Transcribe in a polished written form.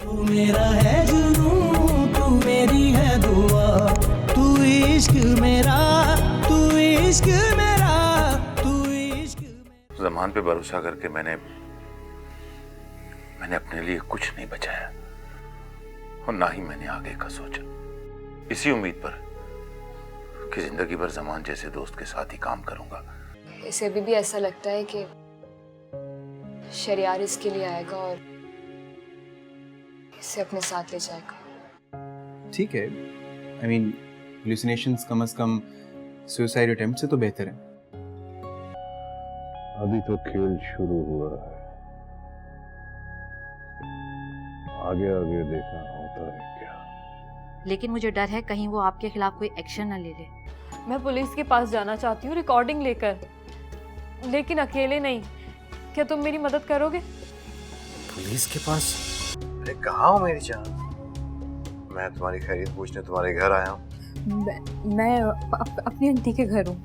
तू मेरा है जुनून, तू मेरी है दुआ, तू इश्क मेरा, तू इश्क मेरा, तू इश्क मेरा। ज़मान पे भरोसा करके मैंने अपने लिए कुछ नहीं बचाया और ना ही मैंने आगे का सोचा, इसी उम्मीद पर कि जिंदगी भर ज़मान जैसे दोस्त के साथ ही काम करूंगा। इसे अभी भी ऐसा लगता है कि शरियार इसके लिए आएगा और इसे अपने साथ ले जाएगा। ठीक है, आई मीन हेलुसिनेशंस कम से कम सुसाइड अटेम्प्ट से तो बेहतर है। अभी तो खेल शुरू हुआ है, आगे आगे देखना होता है क्या। लेकिन मुझे डर है कहीं वो आपके खिलाफ कोई एक्शन न ले ले। मैं पुलिस के पास जाना चाहती हूँ रिकॉर्डिंग लेकर, लेकिन अकेले नहीं। क्या तुम मेरी मदद करोगे? पुलिस के पास? अरे कहाँ हो मेरी जान? मैं तुम्हारी खैरियत पूछने तुम्हारे घर आया हूँ। मैं अपनी आंटी के घर हूँ।